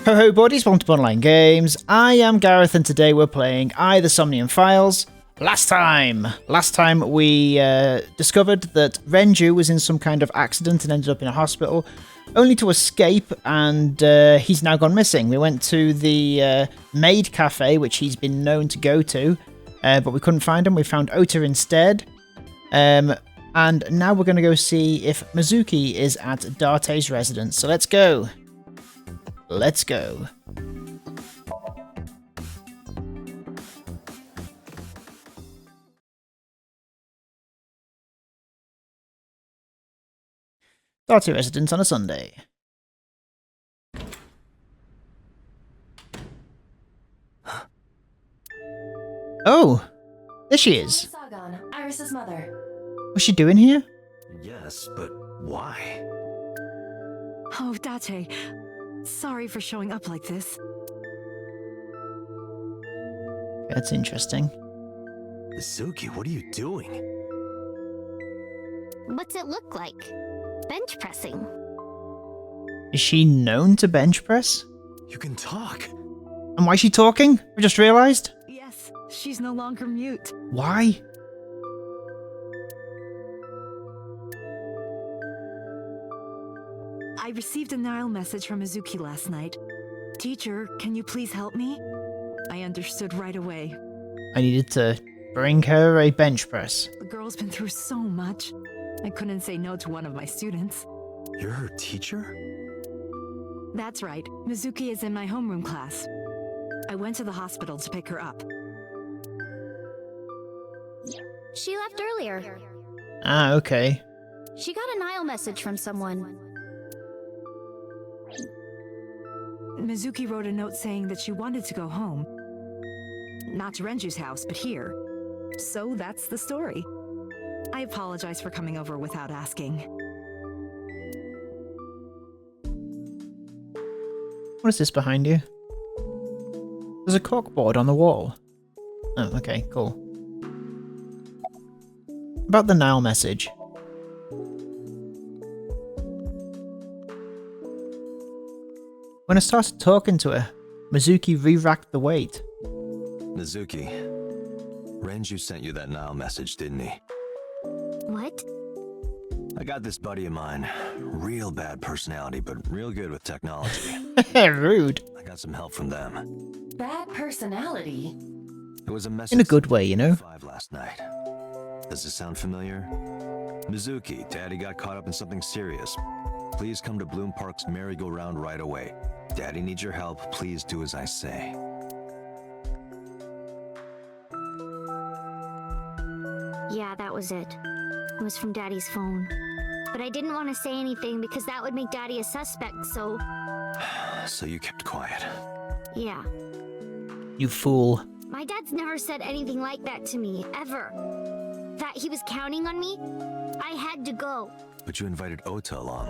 Ho ho buddies, welcome to Online Games. I am Gareth and today we're playing the Somnium Files. Last time we discovered that Renju was in some kind of accident and ended up in a hospital, only to escape, and he's now gone missing. We went to the maid cafe, which he's been known to go to, but we couldn't find him. We found Ota instead. And now we're going to go see if Mizuki is at Date's residence. So let's go. Let's go. Date residence on a Sunday. Oh, there she is. Sagan, Iris's mother. What's she doing here? Yes, but why? Oh, Date. Sorry for showing up like this. That's interesting. Mizuki, what are you doing? What's it look like? Bench pressing. Is she known to bench press? You can talk. And why is she talking? I just realised. Yes, she's no longer mute. Why? I received a Nile message from Mizuki last night. Teacher, can you please help me? I understood right away. I needed to bring her a bench press. The girl's been through so much. I couldn't say no to one of my students. You're her teacher? That's right. Mizuki is in my homeroom class. I went to the hospital to pick her up. She left earlier. Ah, okay. She got a Nile message from someone. Mizuki wrote a note saying that she wanted to go home. Not to Renju's house, but here. So that's the story. I apologize for coming over without asking. What is this behind you? There's a corkboard on the wall. Oh, okay, cool. About the Nile message. When I started talking to her, Mizuki re-racked the weight. Mizuki, Renju sent you that Nile message, didn't he? What? I got this buddy of mine. Real bad personality, but real good with technology. Rude. I got some help from them. Bad personality? It was a message In a good way, you know? 5 last night. Does this sound familiar? Mizuki, Daddy got caught up in something serious. Please come to Bloom Park's merry-go-round right away. Daddy needs your help. Please do as I say. Yeah, that was it. It was from Daddy's phone. But I didn't want to say anything because that would make Daddy a suspect, so... So you kept quiet. Yeah. You fool. My dad's never said anything like that to me, ever. That he was counting on me? I had to go. But you invited Ota along.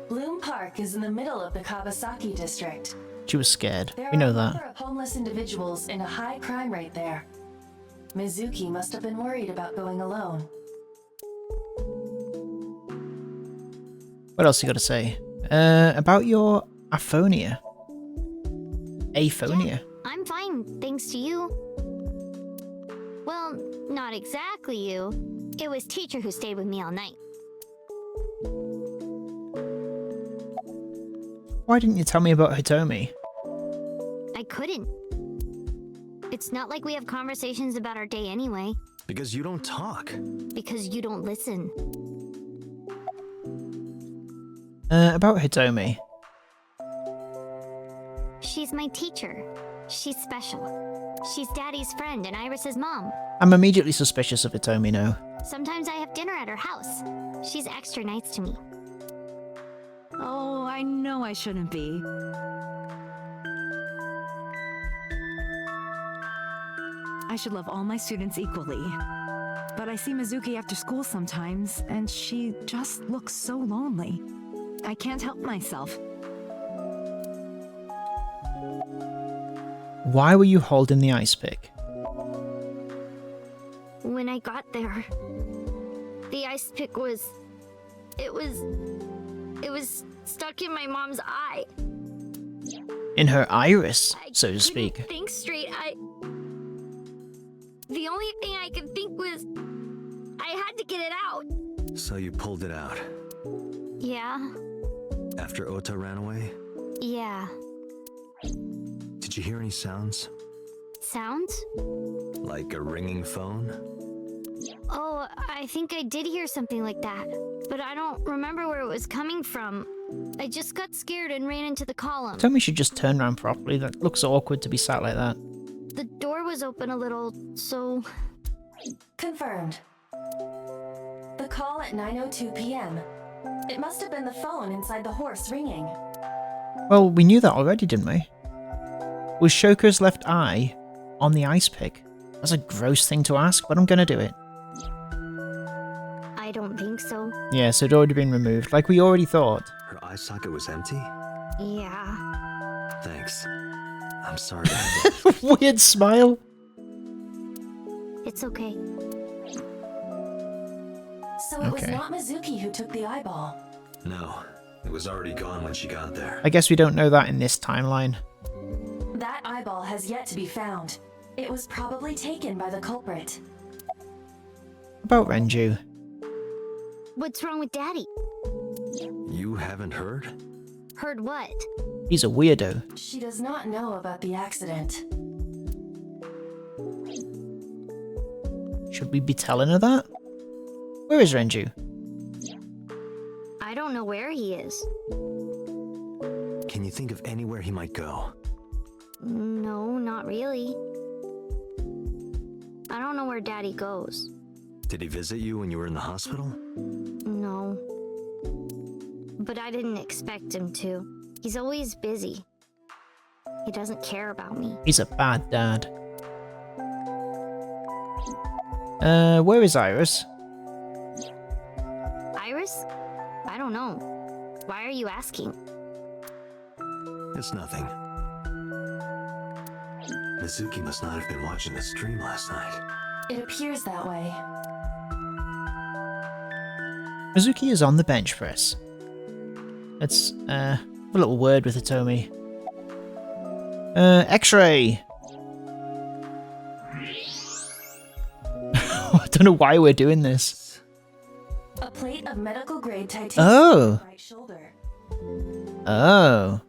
Bloom Park is in the middle of the Kawasaki district. She was scared. There We know are a that. number of homeless individuals in a high crime rate there. Mizuki must have been worried about going alone. What else you got to say? About your aphonia. Aphonia. Yeah, I'm fine, thanks to you. Well, not exactly you. It was teacher who stayed with me all night. Why didn't you tell me about Hitomi? I couldn't. It's not like we have conversations about our day anyway. Because you don't talk. Because you don't listen. About Hitomi. She's my teacher. She's special. She's Daddy's friend and Iris's mom. I'm immediately suspicious of Hitomi now. Sometimes I have dinner at her house. She's extra nice to me. Oh, I know I shouldn't be. I should love all my students equally. But I see Mizuki after school sometimes, and she just looks so lonely. I can't help myself. Why were you holding the ice pick? When I got there, the ice pick was... It was stuck in my mom's eye. In her iris, so to I speak. couldn't think straight. The only thing I could think was I had to get it out. So you pulled it out. Yeah. After Ota ran away? Yeah. Did you hear any sounds? Sounds? Like a ringing phone? Oh, I think I did hear something like that, but I don't remember where it was coming from. I just got scared and ran into the column. Tell me she just turned around properly. That looks awkward to be sat like that. The door was open a little, so... Confirmed. The call at 9:02 p.m. It must have been the phone inside the horse ringing. Well, we knew that already, didn't we? Was Shoka's left eye on the ice pick? That's a gross thing to ask, but I'm gonna do it. I don't think so. Yeah, so it'd already been removed, like we already thought. Her eye socket was empty? Yeah. Thanks. I'm sorry. I had to- Weird smile. It's okay. So it was Okay. not Mizuki who took the eyeball. No, it was already gone when she got there. I guess we don't know that in this timeline. That eyeball has yet to be found. It was probably taken by the culprit. About Renju. What's wrong with Daddy? You haven't heard? Heard what? He's a weirdo. She does not know about the accident. Should we be telling her that? Where is Renju? I don't know where he is. Can you think of anywhere he might go? No, not really. I don't know where Daddy goes. Did he visit you when you were in the hospital? No. But I didn't expect him to. He's always busy. He doesn't care about me. He's a bad dad. Where is Iris? Iris? I don't know. Why are you asking? It's nothing. Mizuki must not have been watching the stream last night. It appears that way. Mizuki is on the bench press. Let's, have a little word with Hitomi. X-ray! I don't know why we're doing this. A plate of medical grade titanium Oh. on the right shoulder. Oh.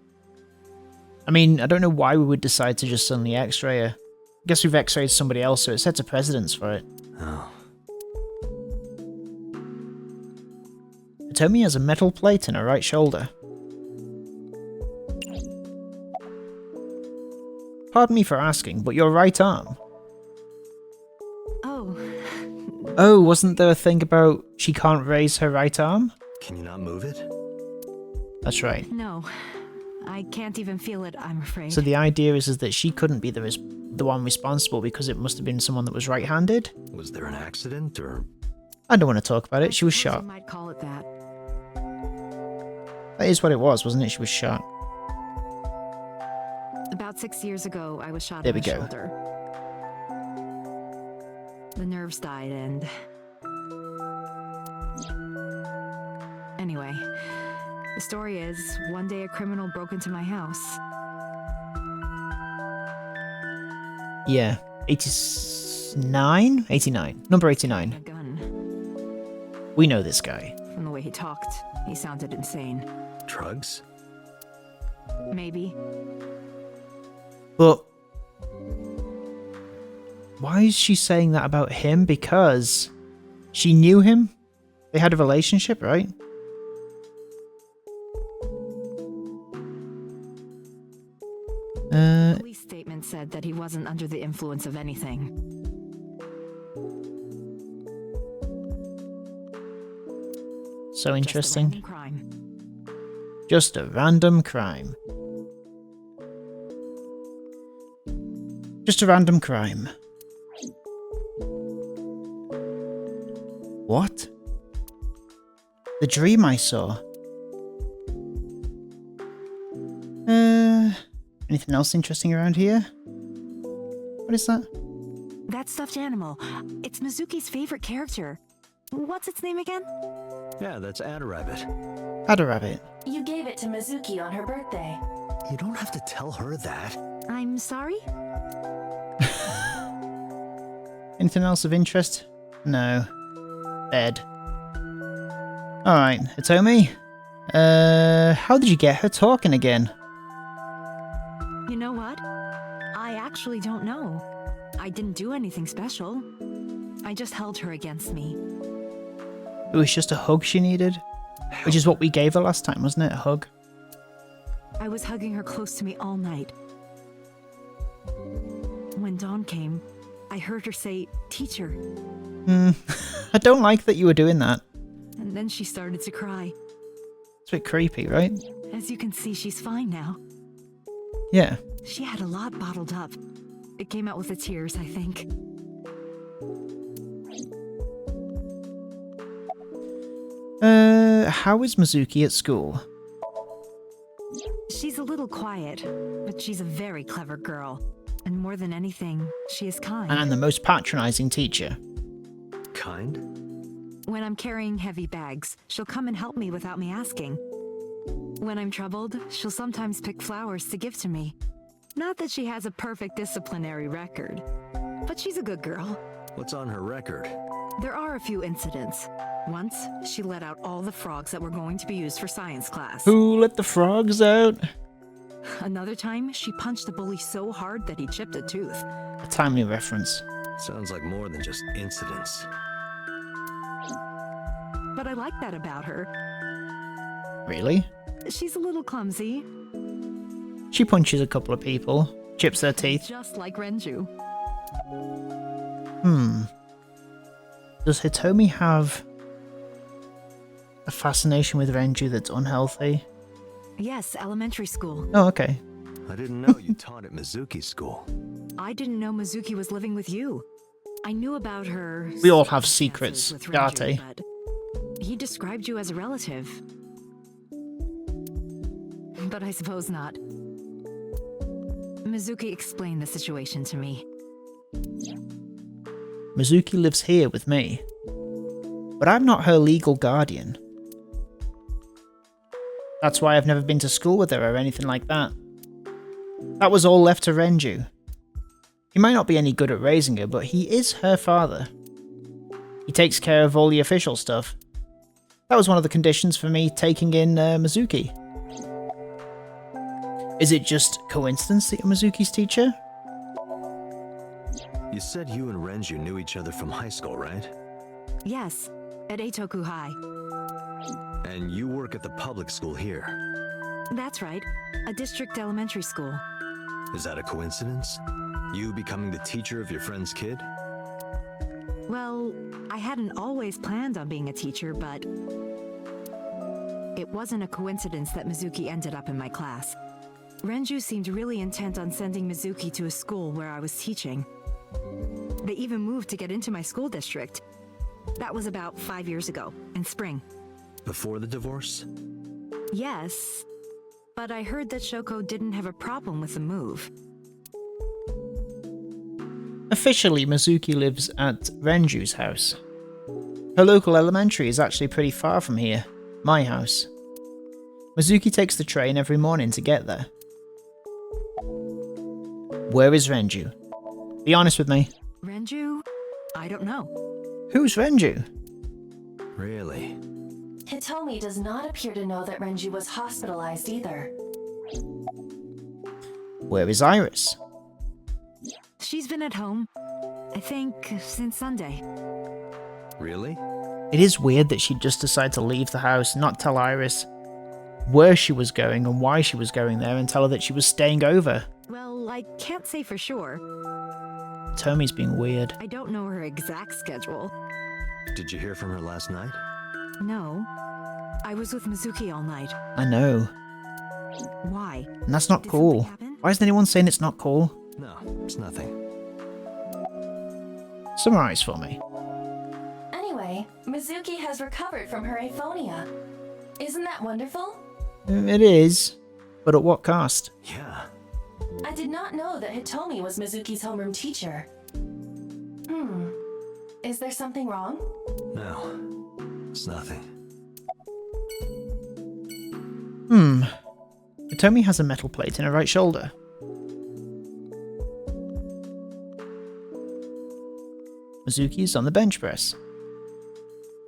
I mean, I don't know why we would decide to just suddenly X-ray her. I guess we've X-rayed somebody else, so it sets a precedence for it. Oh. Hitomi has a metal plate in her right shoulder. Pardon me for asking, but your right arm? Oh, Oh, wasn't there a thing about she can't raise her right arm? Can you not move it? That's right. no. I can't even feel it, I'm afraid. So the idea is that she couldn't be the one responsible because it must have been someone that was right-handed? Was there an accident or... I don't want to talk about it. She was Suppose shot. you might call it that. That is what it was, wasn't it? She was shot. About 6 years ago, I was shot There in we the go. shoulder. The nerves died and... Anyway, the story is, one day a criminal broke into my house. Yeah. 89? 89. Number 89. A gun. We know this guy. From the way he talked, he sounded insane. drugs? Maybe. But why is she saying that about him? Because she knew him? They had a relationship, right? The police statement said that he wasn't under the influence of anything. So Just a interesting. random crime. Just a random crime. Just a random crime. What? The dream I saw. Anything else interesting around here? What is that? That stuffed animal. It's Mizuki's favorite character. What's its name again? Yeah, that's Ada Rabbit. Ada Rabbit. You gave it to Mizuki on her birthday. You don't have to tell her that. I'm sorry? Anything else of interest? No. Bed. Alright, Hitomi. How did you get her talking again? You know what? I actually don't know. I didn't do anything special. I just held her against me. It was just a hug she needed? Which is what we gave her last time, wasn't it? A hug? I was hugging her close to me all night. When dawn came, I heard her say, "Teacher." I don't like that you were doing that. And then she started to cry. It's a bit creepy, right? As you can see, she's fine now. Yeah. She had a lot bottled up. It came out with the tears, I think. How is Mizuki at school? She's a little quiet, but she's a very clever girl. And more than anything, she is kind. And the most patronizing teacher. Kind? When I'm carrying heavy bags, she'll come and help me without me asking. When I'm troubled, she'll sometimes pick flowers to give to me. Not that she has a perfect disciplinary record, but she's a good girl. What's on her record? There are a few incidents. Once, she let out all the frogs that were going to be used for science class. Who let the frogs out? Another time, she punched a bully so hard that he chipped a tooth. A timely reference. Sounds like more than just incidents. But I like that about her. Really? She's a little clumsy. She punches a couple of people, chips their teeth. Just like Renju. Does Hitomi have a fascination with Renju that's unhealthy? Yes, elementary school. Oh, okay. I didn't know you taught at Mizuki School. I didn't know Mizuki was living with you. I knew about her. We all have circumstances secrets, with Renju, Garte. but he described you as a relative. But I suppose not. Mizuki explained the situation to me. Mizuki lives here with me. But I'm not her legal guardian. That's why I've never been to school with her or anything like that. That was all left to Renju. He might not be any good at raising her, but he is her father. He takes care of all the official stuff. That was one of the conditions for me taking in Mizuki. Is it just coincidence that you're Mizuki's teacher? You said you and Renju knew each other from high school, right? Yes, at Eitoku High. And you work at the public school here. That's right, a district elementary school. Is that a coincidence? You becoming the teacher of your friend's kid? Well, I hadn't always planned on being a teacher, but it wasn't a coincidence that Mizuki ended up in my class. Renju seemed really intent on sending Mizuki to a school where I was teaching. They even moved to get into my school district. That was about 5 years ago, in spring. Before the divorce? Yes, but I heard that Shoko didn't have a problem with the move. Officially, Mizuki lives at Renju's house. Her local elementary is actually pretty far from here, my house. Mizuki takes the train every morning to get there. Where is Renju? Be honest with me. Renju? I don't know. Who's Renju? Really? Hitomi does not appear to know that Renju was hospitalized either. Where is Iris? She's been at home, I think, since Sunday. Really? It is weird that she'd just decide to leave the house, not tell Iris where she was going and why she was going there, and tell her that she was staying over. Well, I can't say for sure. Tomi's being weird. I don't know her exact schedule. Did you hear from her last night? No. I was with Mizuki all night. I know. Why? And that's not Did cool. something happen? Why isn't anyone saying it's not cool? No, it's nothing. Summarize for me. Anyway, Mizuki has recovered from her aphonia. Isn't that wonderful? It is, but at what cost? Yeah. I did not know that Hitomi was Mizuki's homeroom teacher. Is there something wrong? No, it's nothing. Hitomi has a metal plate in her right shoulder. Mizuki is on the bench press.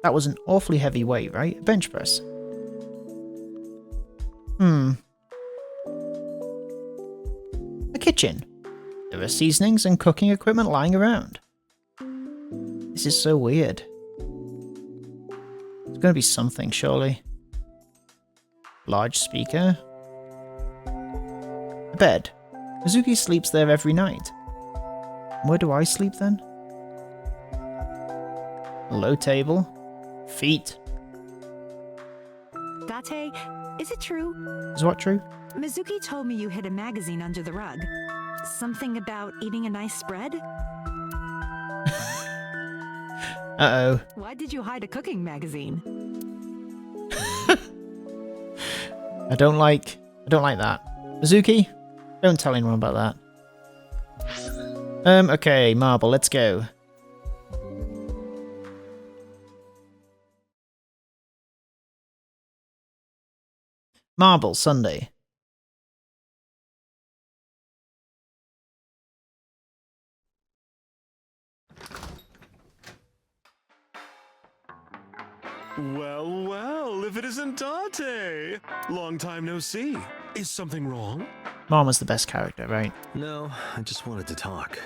That was an awfully heavy weight, right? A bench press. A kitchen. There are seasonings and cooking equipment lying around. This is so weird. It's going to be something, surely. Large speaker. A bed. Mizuki sleeps there every night. Where do I sleep then? A low table. Feet. Date, is it true? Is what true? Mizuki told me you hid a magazine under the rug. Something about eating a nice spread? Uh-oh. Why did you hide a cooking magazine? I don't like that. Mizuki, don't tell anyone about that. Okay, Marble, let's go. Marble, Sunday. Well, well, if it isn't Date! Long time no see. Is something wrong? Mama's the best character, right? No, I just wanted to talk.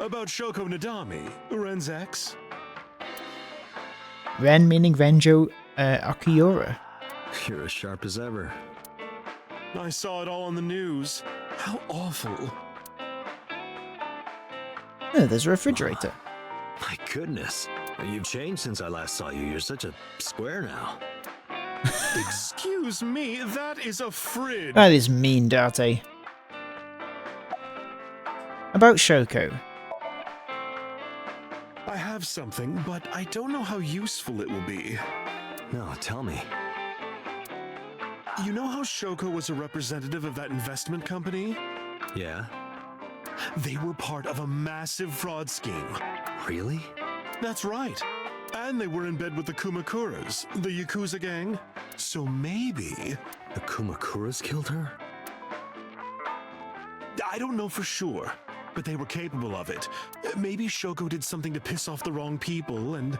About Shoko Nadami, Ren's ex? Ren meaning Renjo Akiura. You're as sharp as ever. I saw it all on the news. How awful. Oh, there's a refrigerator. My goodness. You've changed since I last saw you. You're such a square now. Excuse me, that is a fridge. That is mean, Date. About Shoko. I have something, but I don't know how useful it will be. No, tell me. You know how Shoko was a representative of that investment company? Yeah? They were part of a massive fraud scheme. Really? That's right. And they were in bed with the Kumakuras, the Yakuza gang. So maybe... The Kumakuras killed her? I don't know for sure, but they were capable of it. Maybe Shoko did something to piss off the wrong people, and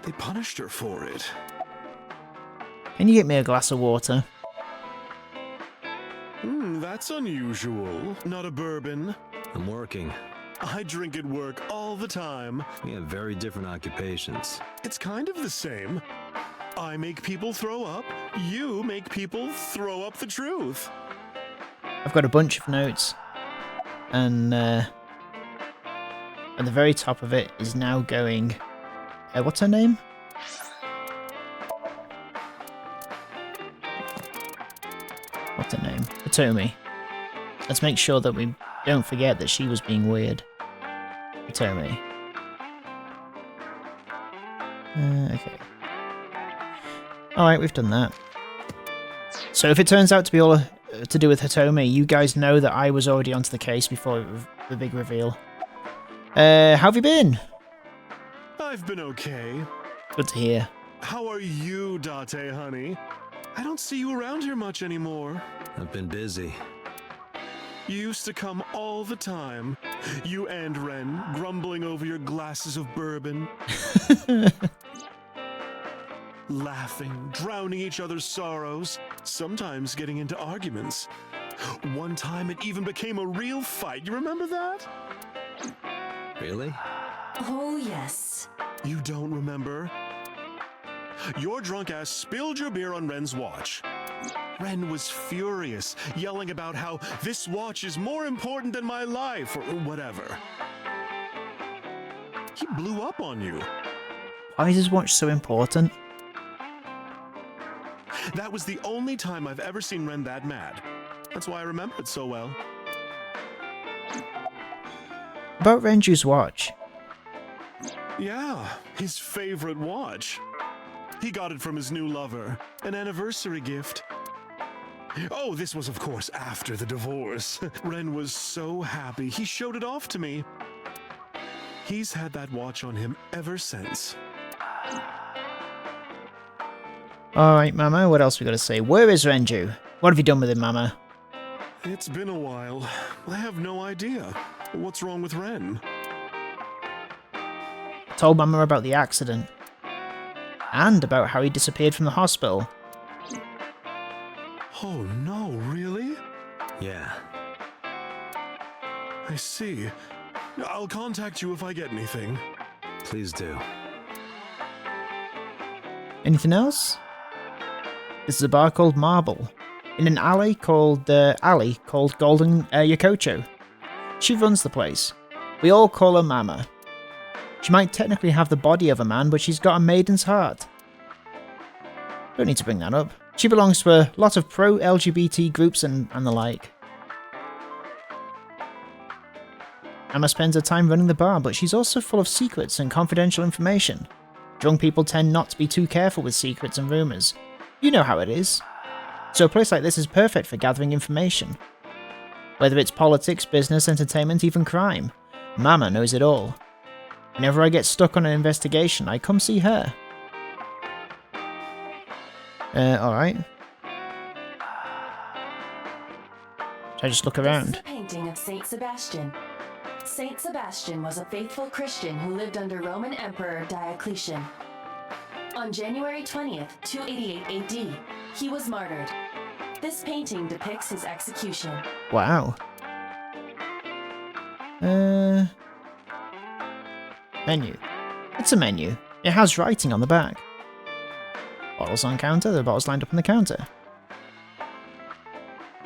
they punished her for it. Can you get me a glass of water? That's unusual. Not a bourbon. I'm working. I drink at work all the time. We have very different occupations. It's kind of the same. I make people throw up. You make people throw up the truth. I've got a bunch of notes. And at the very top of it is now going... what's her name? What's her name? Hitomi. Let's make sure that we don't forget that she was being weird. Hitomi. Okay. Alright, we've done that. So if it turns out to be all to do with Hitomi, you guys know that I was already onto the case before the big reveal. How have you been? I've been okay. Good to hear. How are you, Date, honey? I don't see you around here much anymore. I've been busy. You used to come all the time. You and Ren, grumbling over your glasses of bourbon. Laughing, drowning each other's sorrows, sometimes getting into arguments. One time it even became a real fight. You remember that? Really? Oh, yes. You don't remember? Your drunk ass spilled your beer on Ren's watch. Ren was furious, yelling about how this watch is more important than my life, or whatever. He blew up on you. Why is his watch so important? That was the only time I've ever seen Ren that mad. That's why I remember it so well. About Renju's watch. Yeah, his favorite watch. He got it from his new lover, an anniversary gift. Oh, this was of course after the divorce. Ren was so happy, he showed it off to me. He's had that watch on him ever since. Alright, Mama, what else we got to say? Where is Renju? What have you done with him, Mama? It's been a while. I have no idea. What's wrong with Ren? Told Mama about the accident. And about how he disappeared from the hospital. Oh no, really? Yeah. I see. I'll contact you if I get anything. Please do. Anything else? This is a bar called Marble. In an alley called Golden Yokocho. She runs the place. We all call her Mama. She might technically have the body of a man, but she's got a maiden's heart. Don't need to bring that up. She belongs to a lot of pro-LGBT groups and the like. Emma spends her time running the bar, but she's also full of secrets and confidential information. Drunk people tend not to be too careful with secrets and rumours. You know how it is. So a place like this is perfect for gathering information. Whether it's politics, business, entertainment, even crime. Mama knows it all. Whenever I get stuck on an investigation, I come see her. Alright. Should I just look around? This is a painting of Saint Sebastian. Saint Sebastian was a faithful Christian who lived under Roman Emperor Diocletian. On January 20th, 288 AD, he was martyred. This painting depicts his execution. Wow. Menu. It's a menu. It has writing on the back. Bottles on counter. There are bottles lined up on the counter.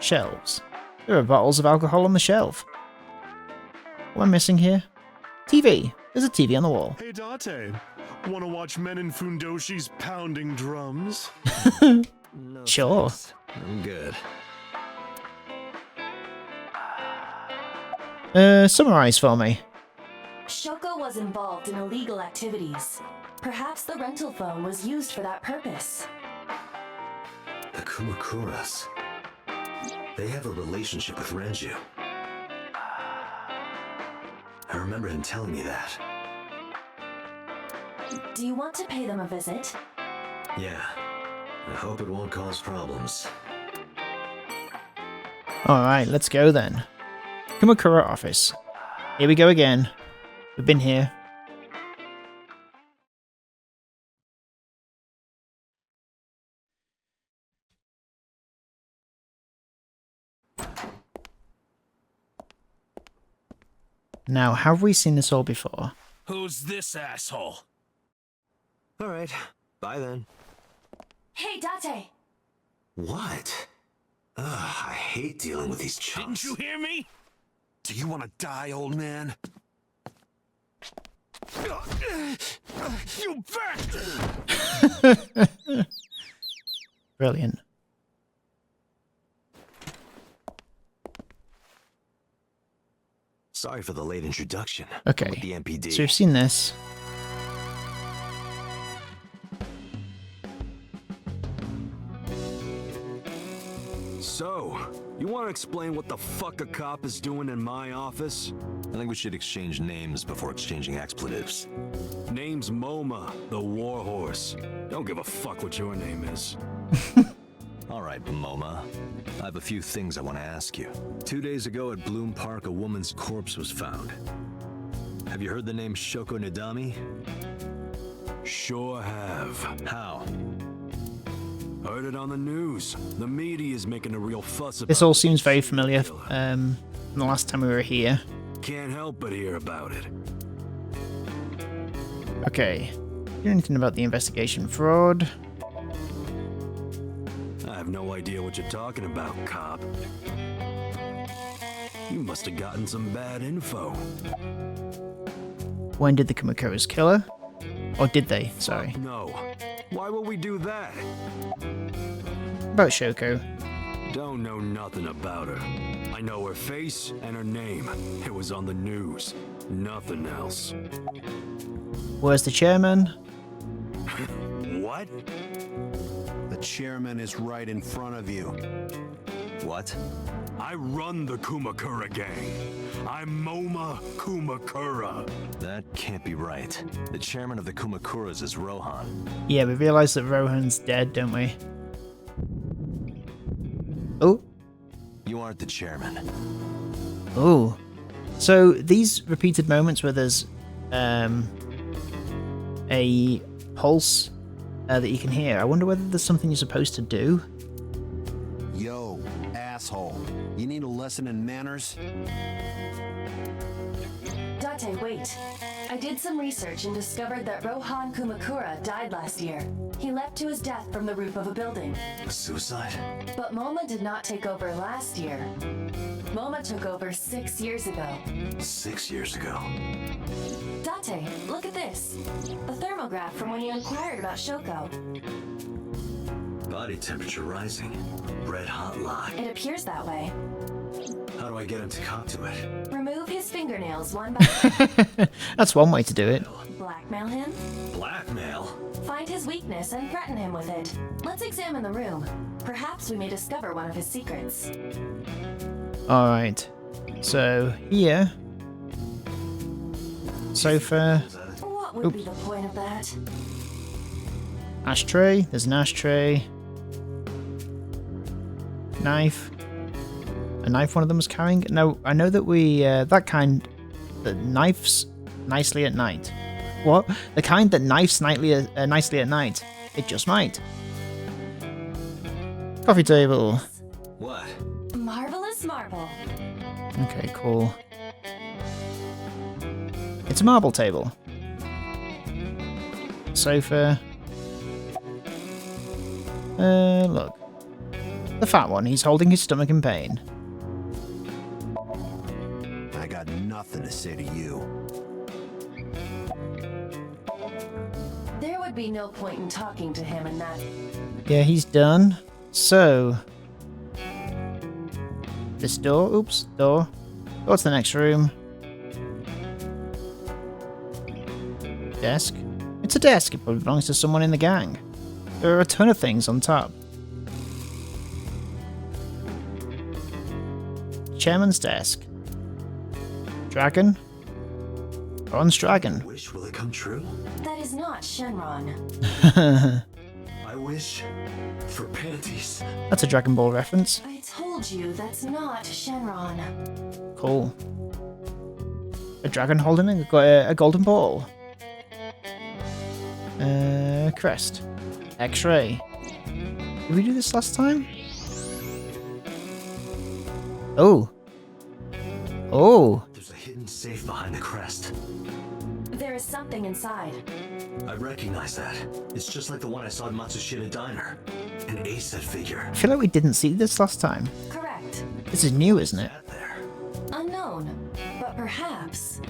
Shelves. There are bottles of alcohol on the shelf. What am I missing here? TV. There's a TV on the wall. Hey Date, wanna watch men in Fundoshi's pounding drums? No, Sure. thanks. I'm good. Summarize for me. Shoko was involved in illegal activities. Perhaps the rental phone was used for that purpose. The Kumakuras. They have a relationship with Renju. I remember him telling me that. Do you want to pay them a visit? Yeah. I hope it won't cause problems. Alright, let's go then. Kumakura office. Here we go again. We've been here. Now, have we seen this all before? Who's this asshole? All right. Bye then. Hey, Date! What? Ugh, I hate dealing with these chumps. Didn't you hear me? Do you wanna die, old man? You bastard! Brilliant. Sorry for the late introduction. Okay, With the MPD. so we've seen this. So, you want to explain what the fuck a cop is doing in my office? I think we should exchange names before exchanging expletives. Name's MoMA, the Warhorse. Don't give a fuck what your name is. All right, Momo. I have a few things I want to ask you. 2 days ago at Bloom Park, a woman's corpse was found. Have you heard the name Shoko Nadami? Sure have. How? Heard it on the news. The media is making a real fuss about This all seems very familiar from the last time we were here. Can't help but hear about it. Okay. You know anything about the investigation fraud? I have no idea what you're talking about, cop. You must have gotten some bad info. When did the Kumakuras kill her? Or did they? Sorry. No. Why would we do that? About Shoko. Don't know nothing about her. I know her face and her name. It was on the news. Nothing else. Where's the chairman? What? The chairman is right in front of you. What? I run the Kumakura gang. I'm Moma Kumakura. That can't be right. The chairman of the Kumakuras is Rohan. Yeah, we realise that Rohan's dead, don't we? Oh. You aren't the chairman. Oh. So these repeated moments where there's a pulse that you can hear, I wonder whether there's something you're supposed to do. Yo, asshole. You need a lesson in manners? Date, wait. I did some research and discovered that Rohan Kumakura died last year. He leapt to his death from the roof of a building. A suicide? But Moma did not take over last year. Moma took over 6 years ago. 6 years ago. Date, look at this. A thermograph from when you inquired about Shoko. Body temperature rising. Red hot lie. It appears that way. How do I get him to cop to it? Remove his fingernails one by one. That's one way to do it. Blackmail him. Blackmail? Find his weakness and threaten him with it. Let's examine the room. Perhaps we may discover one of his secrets. Alright. So, here. Sofa. What would be the point of that? Ashtray. There's an ashtray. Knife. A knife one of them was carrying? No, I know that we, that kind that knifes nicely at night. What? The kind that knifes nicely at night. It just might. Coffee table. What? Marvelous marble. Okay, cool. It's a marble table. Sofa. Look. The fat one, he's holding his stomach in pain. I got nothing to say to you. There would be no point in talking to him in that. Yeah, he's done. So... this door, oops, door. Go to the next room. Desk. It's a desk, it probably belongs to someone in the gang. There are a ton of things on top. Chairman's desk. Dragon. Bronze dragon. Wish will it come true? That is not Shenron. I wish for panties. That's a Dragon Ball reference. I told you that's not Shenron. Cool. A dragon holding a golden ball. Crest. X-ray. Did we do this last time? Oh. Oh. There's a hidden safe behind the crest. There is something inside. I recognize that. It's just like the one I saw at Matsushita Diner. An ACET figure. I feel like we didn't see this last time. Correct. This is new, isn't it? That there. Unknown. But perhaps.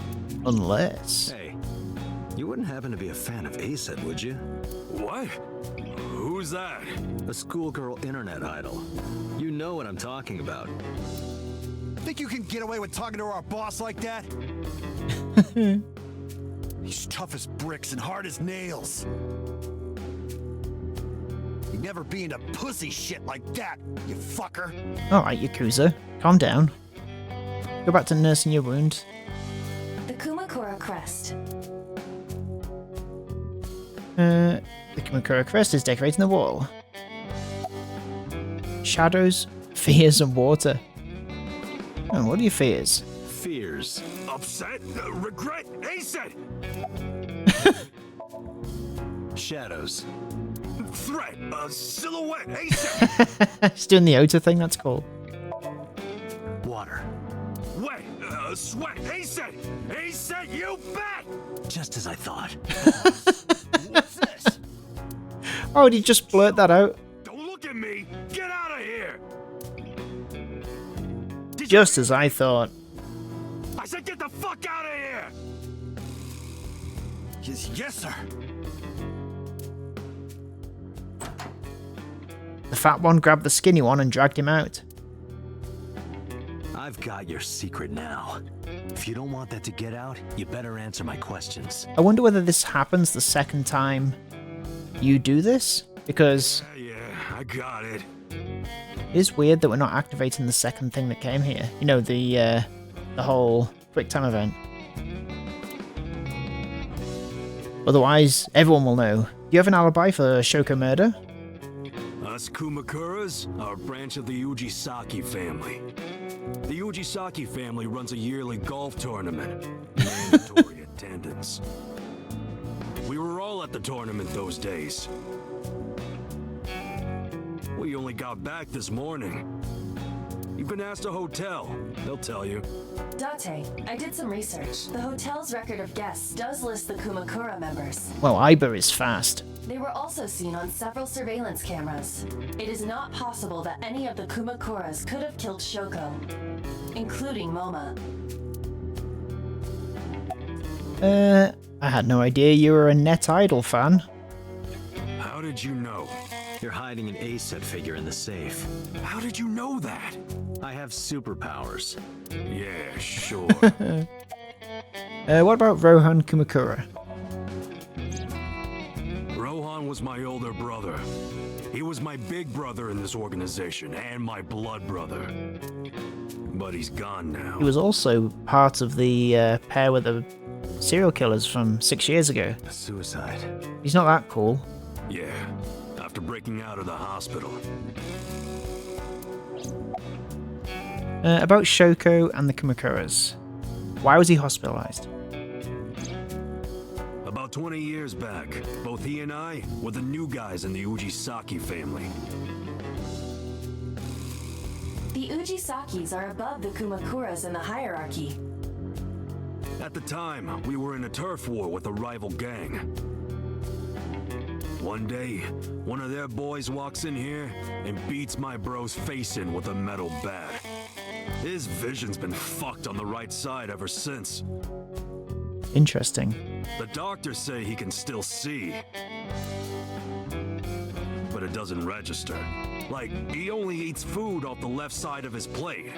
Unless... Hey, you wouldn't happen to be a fan of ACET, would you? What? Who's that? A schoolgirl internet idol. You know what I'm talking about. Think you can get away with talking to our boss like that? He's tough as bricks and hard as nails. You'd never be into pussy shit like that, you fucker. Alright, Yakuza. Calm down. Go back to nursing your wound. The Kumakura crest. The Kumakura crest is decorating the wall. Shadows, fears, and water. Oh, what are your fears? Fears. Upset? Regret? ACET? Shadows. Threat? Silhouette? ACET? He's doing the Ota thing, that's cool. Water. Wet? Sweat? ACET? ACET, you bet! Just as I thought. What's this? Oh, did you just blurt that out? Don't look at me! Get out of here! Just as I thought. I said get the fuck out of here! Yes, sir. The fat one grabbed the skinny one and dragged him out. I've got your secret now. If you don't want that to get out, you better answer my questions. I wonder whether this happens the second time you do this? Because... Yeah, I got it. It is weird that we're not activating the second thing that came here. You know, the whole quick time event. Otherwise, everyone will know. Do you have an alibi for Shoko murder? Us Kumakuras are a branch of the Ujisaki family. The Ujisaki family runs a yearly golf tournament. Mandatory attendance. We were all at the tournament those days. We only got back this morning. You've been asked a hotel. They'll tell you. Date, I did some research. The hotel's record of guests does list the Kumakura members. Well, Iber is fast. They were also seen on several surveillance cameras. It is not possible that any of the Kumakuras could have killed Shoko, including Moma. I had no idea you were a Net Idol fan. How did you know? You're hiding an A-set figure in the safe. How did you know that? I have superpowers. Yeah, sure. What about Rohan Kumakura? Rohan was my older brother. He was my big brother in this organization, and my blood brother. But he's gone now. He was also part of the pair with the serial killers from 6 years ago. A suicide. He's not that cool. Yeah, after breaking out of the hospital. About Shoko and the Kumakuras. Why was he hospitalized? About 20 years back, both he and I were the new guys in the Ujisaki family. The Ujisakis are above the Kumakuras in the hierarchy. At the time, we were in a turf war with a rival gang. One day, one of their boys walks in here and beats my bro's face in with a metal bat. His vision's been fucked on the right side ever since. Interesting. The doctors say he can still see, but it doesn't register. Like, he only eats food off the left side of his plate.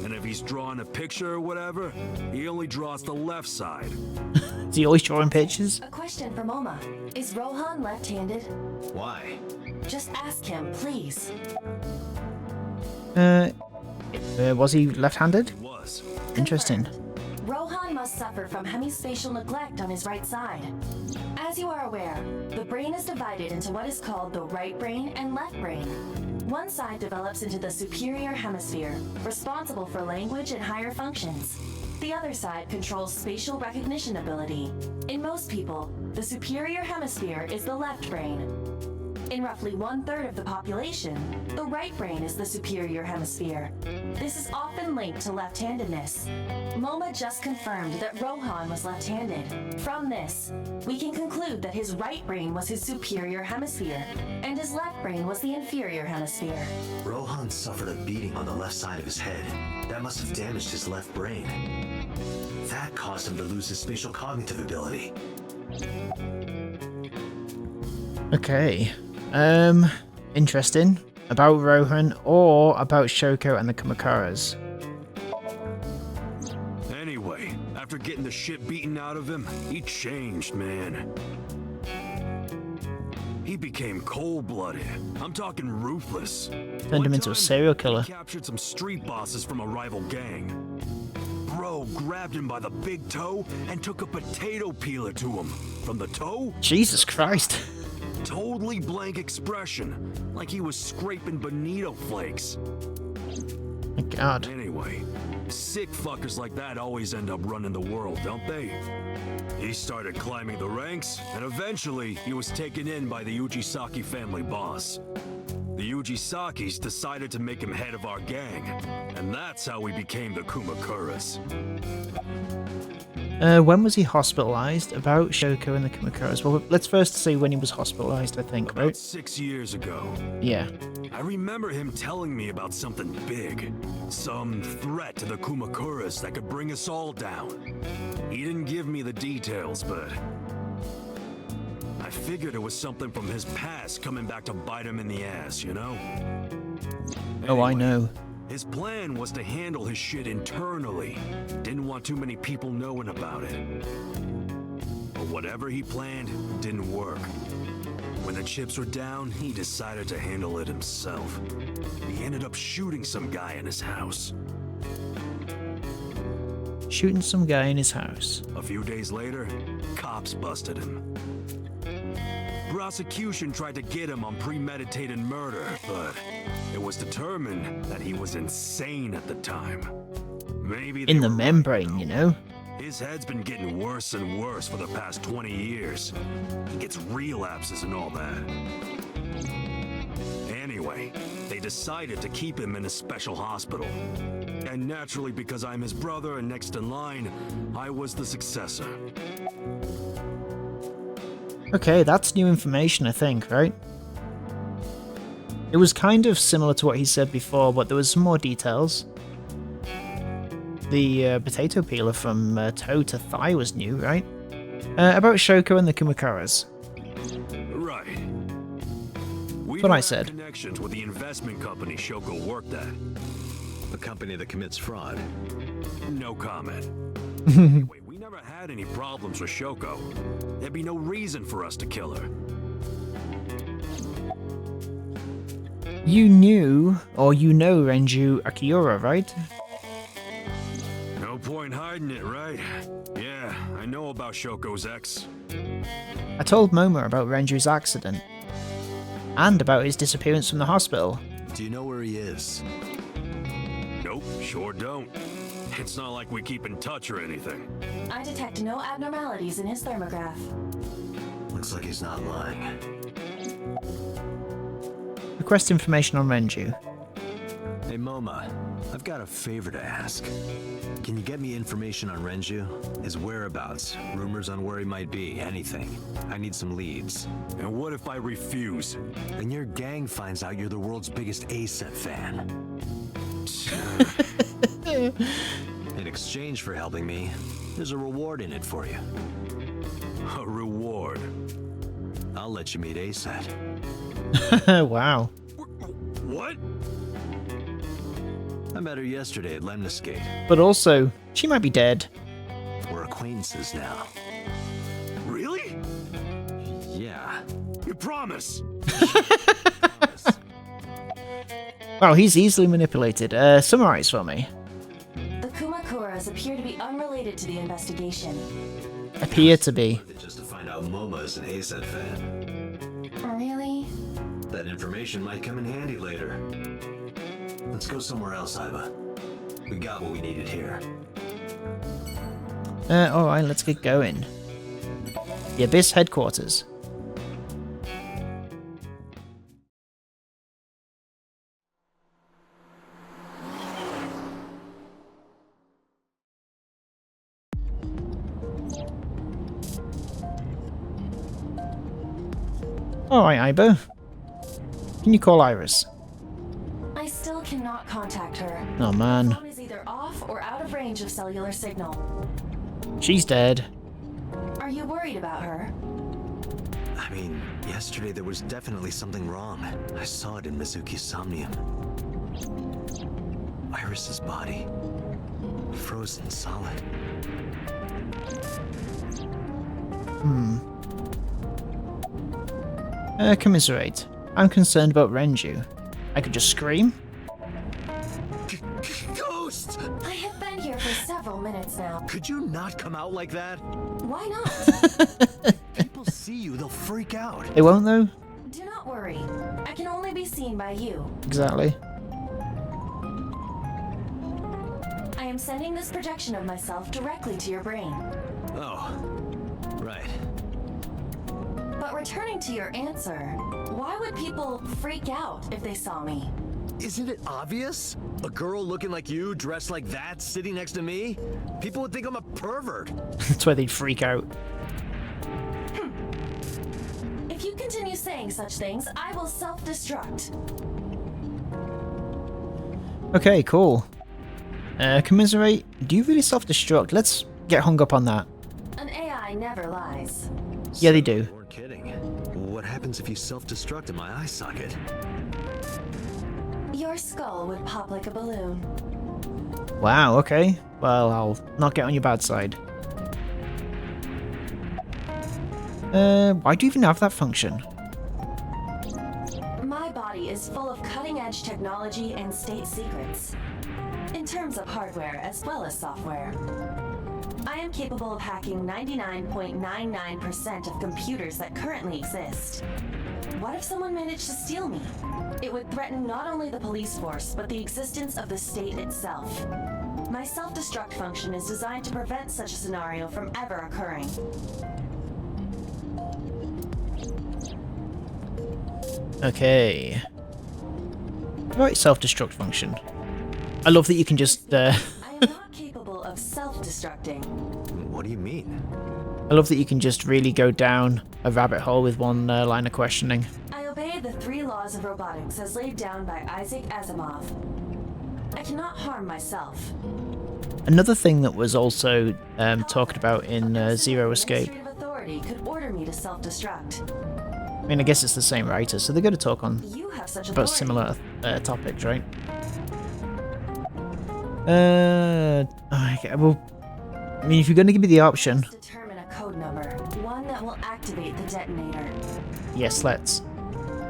And if he's drawing a picture or whatever, he only draws the left side. Is he always drawing pictures? A question for Moma. Is Rohan left-handed? Why? Just ask him, please. Was he left-handed? He was. Interesting. Rohan must suffer from hemispatial neglect on his right side. As you are aware, the brain is divided into what is called the right brain and left brain. One side develops into the superior hemisphere, responsible for language and higher functions. The other side controls spatial recognition ability. In most people, the superior hemisphere is the left brain. In roughly 1/3 of the population, the right brain is the superior hemisphere. This is often linked to left-handedness. Moma just confirmed that Rohan was left-handed. From this, we can conclude that his right brain was his superior hemisphere, and his left brain was the inferior hemisphere. Rohan suffered a beating on the left side of his head. That must have damaged his left brain. That caused him to lose his spatial cognitive ability. Okay. Interesting. About Rohan or about Shoko and the Kumakuras? Anyway, after getting the shit beaten out of him, he changed, man. He became cold-blooded. I'm talking ruthless. Turned him into a serial killer. He captured some street bosses from a rival gang. Bro grabbed him by the big toe and took a potato peeler to him. From the toe? Jesus Christ. Totally blank expression, like he was scraping bonito flakes. My God. Anyway, sick fuckers like that always end up running the world, don't they? He started climbing the ranks, and eventually he was taken in by the Ujisaki family boss. The Ujisakis decided to make him head of our gang, and that's how we became the Kumakuras. When was he hospitalized? About Shoko and the Kumakuras. Well, let's first see when he was hospitalized, I think, About right? 6 years ago. Yeah. I remember him telling me about something big. Some threat to the Kumakuras that could bring us all down. He didn't give me the details, but I figured it was something from his past coming back to bite him in the ass, you know? Oh, I Anyway, know. his plan was to handle his shit internally. Didn't want too many people knowing about it. But whatever he planned didn't work. When the chips were down, he decided to handle it himself. He ended up shooting some guy in his house. Shooting some guy in his house. A few days later, cops busted him. Prosecution tried to get him on premeditated murder, but it was determined that he was insane at the time. Maybe they In the were membrane, you know? His head's been getting worse and worse for the past 20 years. He gets relapses and all that. Anyway, they decided to keep him in a special hospital. And naturally, because I'm his brother and next in line, I was the successor. Okay, that's new information, I think, right? It was kind of similar to what he said before, but there was some more details. The potato peeler from toe to thigh was new, right? About Shoko and the Kumakaras. Right. We what I have said. Connections with the investment company Shoko worked at. The company that commits fraud. No comment. Anyway, we never had any problems with Shoko. There'd be no reason for us to kill her. You knew, or you know Renju Akiura, right? No point hiding it, right? Yeah, I know about Shoko's ex. I told Momo about Renju's accident. And about his disappearance from the hospital. Do you know where he is? Nope, sure don't. It's not like we keep in touch or anything. I detect no abnormalities in his thermograph. Looks like he's not lying. Request information on Renju. Hey Moma, I've got a favor to ask. Can you get me information on Renju? His whereabouts, rumors on where he might be, anything. I need some leads. And what if I refuse? And your gang finds out you're the world's biggest A-set fan. In exchange for helping me, there's a reward in it for you. A reward? I'll let you meet A-set. Wow. What? I met her yesterday at Lemniscate. But also, she might be dead. We're acquaintances now. Really? Yeah. You promise? Wow, he's easily manipulated. Summarize for me. The Kumakuras appear to be unrelated to the investigation. Appear to be. Just to find out Moma is an A-set fan. Really? That information might come in handy later. Let's go somewhere else, Iva. We got what we needed here. Alright, let's get going. The Abyss headquarters. Alright, Iba. Can you call Iris? I still cannot contact her. Oh The man. phone is either off or out of range of cellular signal. She's dead. Are you worried about her? I mean, yesterday there was definitely something wrong. I saw it in Mizuki's Somnium. Iris's body. Frozen solid. Commiserate. I'm concerned about Renju. I could just scream? Ghost! I have been here for several minutes now. Could you not come out like that? Why not? People see you, they'll freak out. They won't though? Do not worry. I can only be seen by you. Exactly. I am sending this projection of myself directly to your brain. Oh, right. But returning to your answer, why would people freak out if they saw me? Isn't it obvious? A girl looking like you, dressed like that, sitting next to me? People would think I'm a pervert. That's why they'd freak out. If you continue saying such things, I will self-destruct. Okay, cool. Commiserate, do you really self-destruct? Let's get hung up on that. An AI never lies. Yeah, they do. You weren't kidding. What happens if you self-destruct in my eye socket? Your skull would pop like a balloon. Wow, okay. Well, I'll not get on your bad side. Why do you even have that function? is full of cutting-edge technology and state secrets. In terms of hardware as well as software. I am capable of hacking 99.99% of computers that currently exist. What if someone managed to steal me? It would threaten not only the police force, but the existence of the state itself. My self-destruct function is designed to prevent such a scenario from ever occurring. Okay. Right, self-destruct function. I love that you can just, I am not capable of self-destructing. What do you mean? I love that you can just really go down a rabbit hole with one line of questioning. I obey the 3 laws of robotics as laid down by Isaac Asimov. I cannot harm myself. Another thing that was also talked about in Zero Escape. Administrative authority could order me to self-destruct. I mean, I guess it's the same writer, so they're going to talk on You have such about authority. similar topics, right? Okay, well, I mean, if you're going to give me the option, Determine a code number, one that will activate the detonator. yes, let's.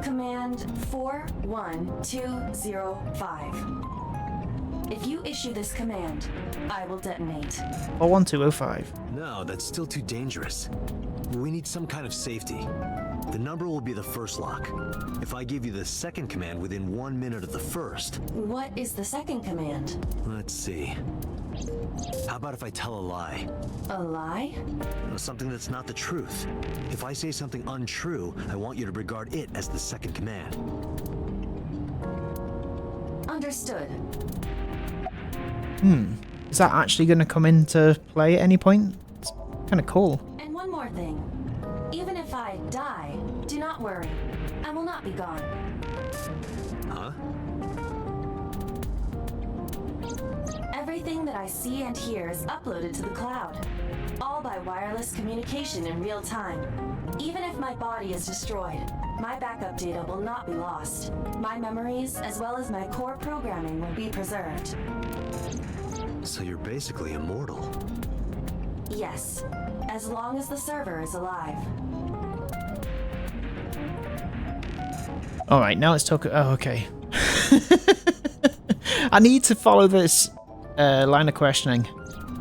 Command 41205. If you issue this command, I will detonate. Or 1205. No, that's still too dangerous. We need some kind of safety. The number will be the first lock. If I give you the second command within 1 minute of the first, What is the second command? let's see. How about if I tell a lie? A lie? Something that's not the truth. If I say something untrue, I want you to regard it as the second command. Understood. Is that actually going to come into play at any point? It's kind of cool. And one more thing. Even if I die, do not worry. I will not be gone. Huh? Everything that I see and hear is uploaded to the cloud. All by wireless communication in real time. Even if my body is destroyed, my backup data will not be lost. My memories, as well as my core programming, will be preserved. So you're basically immortal. Yes, as long as the server is alive. Alright, now let's talk. Oh, okay. I need to follow this line of questioning.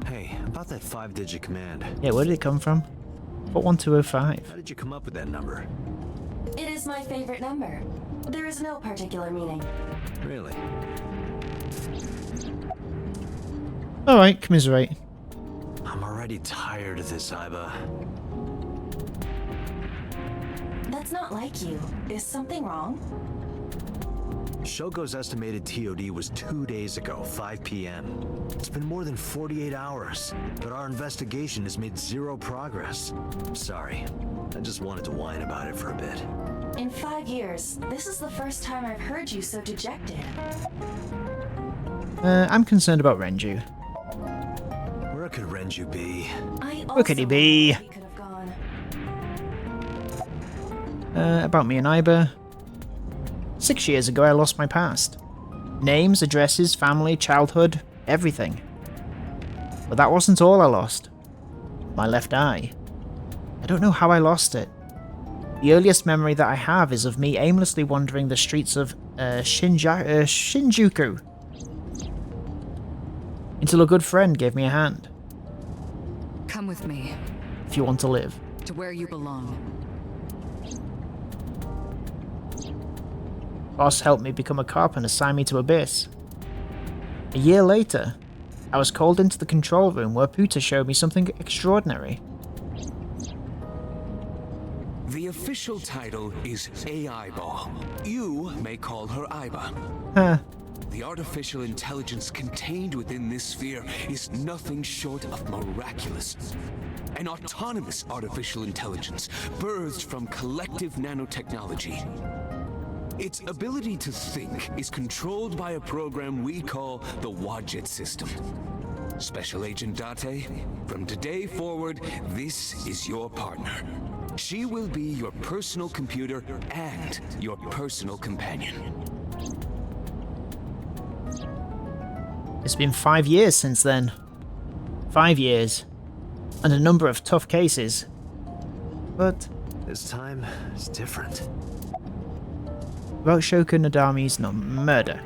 Hey, about that 5-digit command. Yeah, where did it come from? What 1205? How did you come up with that number? It is my favorite number. There is no particular meaning. Really? Alright, commiserate. I'm already tired of this, Iba. That's not like you. Is something wrong? Shogo's estimated TOD was 2 days ago, 5 p.m. It's been more than 48 hours, but our investigation has made 0 progress. Sorry, I just wanted to whine about it for a bit. In 5 years, this is the first time I've heard you so dejected. I'm concerned about Renju. Where could Renju be? I also Where could he be? wonder where he could have gone. About me and Iba. 6 years ago, I lost my past. Names, addresses, family, childhood, everything. But that wasn't all I lost. My left eye. I don't know how I lost it. The earliest memory that I have is of me aimlessly wandering the streets of Shinjuku until a good friend gave me a hand. Come with me If you want to live. to where you belong. Boss helped me become a cop and assigned me to Abyss. A year later, I was called into the control room where Puta showed me something extraordinary. The official title is AI Ball. You may call her Iba. Huh. The artificial intelligence contained within this sphere is nothing short of miraculous. An autonomous artificial intelligence birthed from collective nanotechnology. Its ability to think is controlled by a program we call the Wadjet system. Special Agent Date, from today forward, this is your partner. She will be your personal computer and your personal companion. It's been 5 years since then. 5 years. And a number of tough cases. But This time is different. About Shoko Nadami's murder.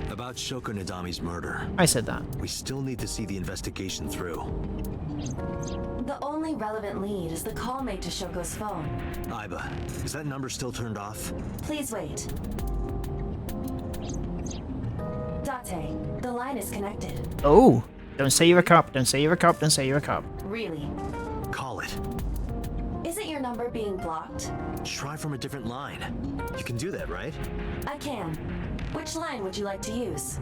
About Shoko Nadami's murder. I said that. We still need to see the investigation through. The only relevant lead is the call made to Shoko's phone. Iba, is that number still turned off? Please wait. Date, the line is connected. Oh, don't say you're a cop, don't say you're a cop, don't say you're a cop. Really? Call it. Isn't your number being blocked? Try from a different line. You can do that, right? I can. Which line would you like to use?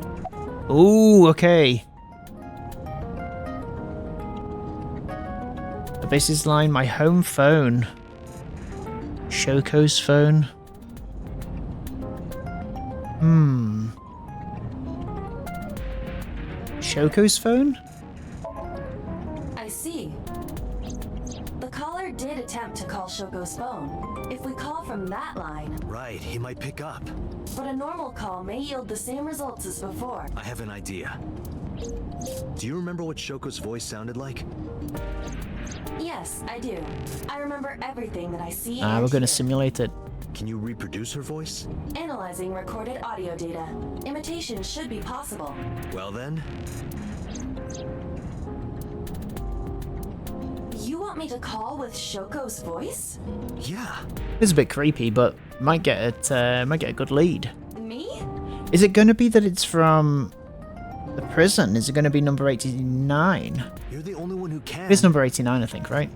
Ooh, okay. The basis line, my home phone. Shoko's phone. Shoko's phone? I see. The caller did attempt to call Shoko's phone. If we call from that line... Right, he might pick up. But a normal call may yield the same results as before. I have an idea. Do you remember what Shoko's voice sounded like? Yes, I do. I remember everything that I see Ah, and we're gonna hear. simulate it. Can you reproduce her voice? Analyzing recorded audio data. Imitation should be possible. Well then, You want me to call with Shoko's voice? yeah. It's a bit creepy, but might get a good lead. Me? Is it gonna be that it's from the prison? Is it gonna be number 89? You're the only one who can. It's number 89, I think, right?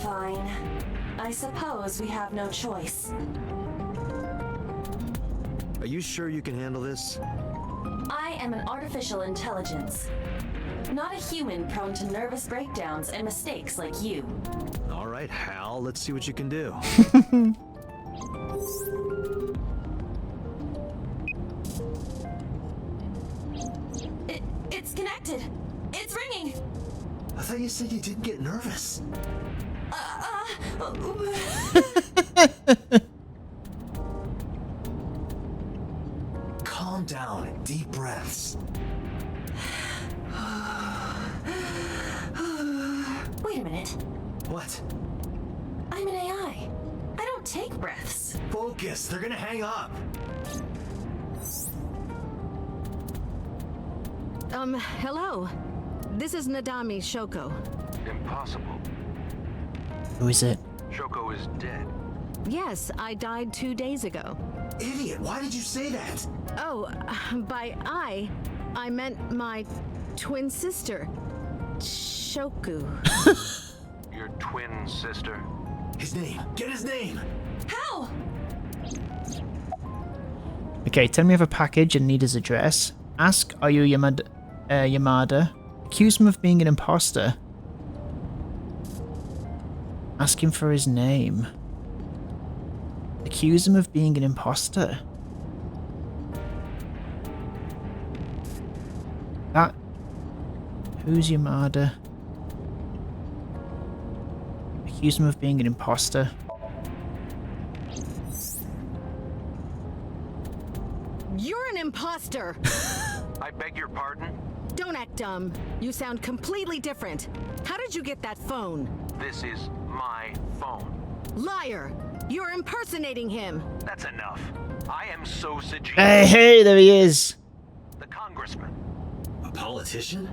Fine. I suppose we have no choice. Are you sure you can handle this? I am an artificial intelligence. Not a human prone to nervous breakdowns and mistakes like you. All right, Hal, let's see what you can do. It's connected. It's ringing. I thought you said you didn't get nervous. Calm down. Deep breaths. Wait a minute. What? I'm an AI. I don't take breaths. Focus. They're gonna hang up. Hello. This is Nadami Shoko. Impossible. Who is it? Shoko is dead. Yes, I died 2 days ago. Idiot. Why did you say that? Oh, by I meant my twin sister, Shoku. Your twin sister. His name. Get his name. How? Okay, tell me of a package and need his address. Ask, are you Yamada? Accuse him of being an imposter. Ask him for his name. Accuse him of being an imposter. That... Who's Yamada? Accuse him of being an imposter. You're an imposter! I beg your pardon? Don't act dumb. You sound completely different. How did you get that phone? This is my phone. Liar! You're impersonating him! That's enough. I am Sojima, Hey, there he is! the congressman. A politician?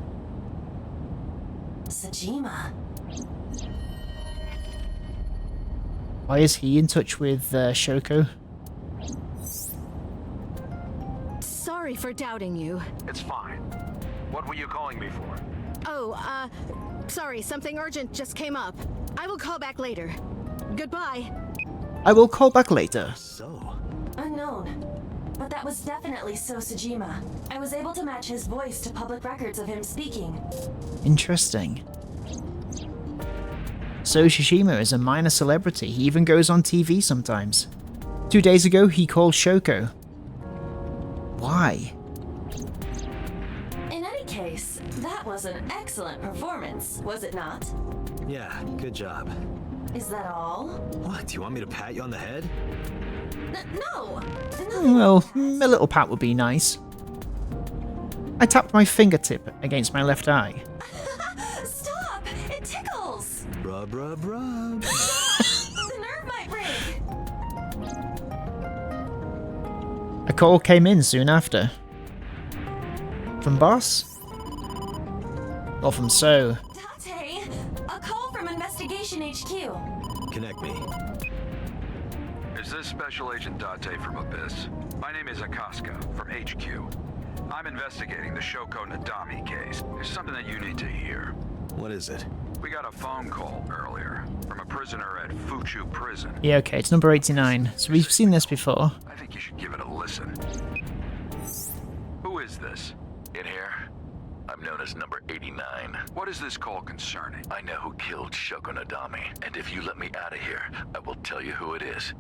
Sojima. Why is he in touch with Shoko? Sorry for doubting you. It's fine. What were you calling me for? Oh, sorry, something urgent just came up. I will call back later. Goodbye. I will call back later. So, Unknown. But that was definitely Sojima. I was able to match his voice to public records of him speaking. Interesting. So Shishima is a minor celebrity. He even goes on TV sometimes. 2 days ago, he called Shoko. Why? In any case, that was an excellent performance, was it not? yeah, good job. Is that all? What, do you want me to pat you on the head? No! Well, a little pat would be nice. I tapped my fingertip against my left eye. Stop! It tickles! Rub, rub, rub. The nerve might break. A call came in soon after. From boss? Or from So? Date, a call from Investigation HQ. Connect me. Is this Special Agent Date from Abyss? My name is Akaska from HQ. I'm investigating the Shoko Nadami case. There's something that you need to hear. What is it? We got a phone call earlier from a prisoner at Fuchu Prison. Yeah, okay, it's number 89. So we've seen this before. I think you should give it a listen. Who is this? In here, I'm known as number 89. What is this call concerning? I know who killed Shoko Nadami, and if you let me out of here, I will tell you who it is.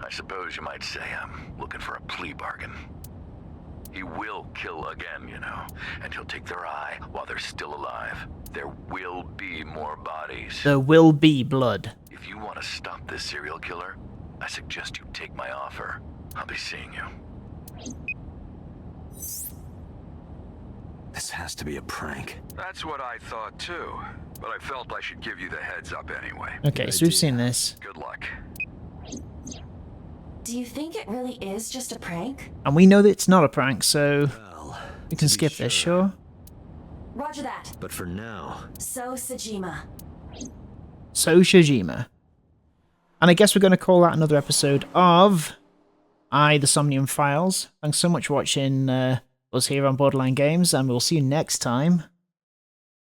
I suppose you might say I'm looking for a plea bargain. He will kill again, you know, and he'll take their eye while they're still alive. There will be more bodies. There will be blood. If you want to stop this serial killer, I suggest you take my offer. I'll be seeing you. This has to be a prank. That's what I thought too, but I felt I should give you the heads up anyway. Okay, so we've seen this. Good luck. Do you think it really is just a prank? And we know that it's not a prank, so Well, we can skip this, sure. Roger that. But for now, So Sajima. So Shijima. And I guess we're going to call that another episode of the Somnium Files. Thanks so much for watching us here on Borderline Games, and we'll see you next time.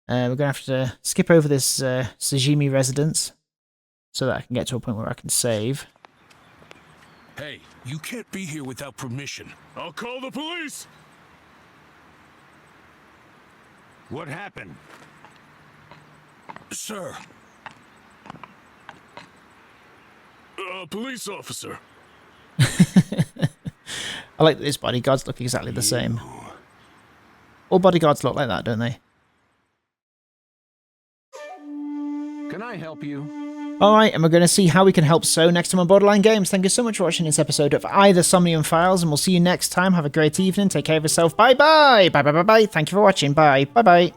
We're going to have to skip over this Sajimi residence so that I can get to a point where I can save. Hey, you can't be here without permission. I'll call the police! What happened? Sir. Police officer. I like that his bodyguards look exactly the same. All bodyguards look like that, don't they? Can I help you? Alright, and we're going to see how we can help So next time on Borderline Games. Thank you so much for watching this episode of the Somnium Files, and we'll see you next time. Have a great evening. Take care of yourself. Bye-bye. Bye-bye-bye-bye. Thank you for watching. Bye. Bye-bye.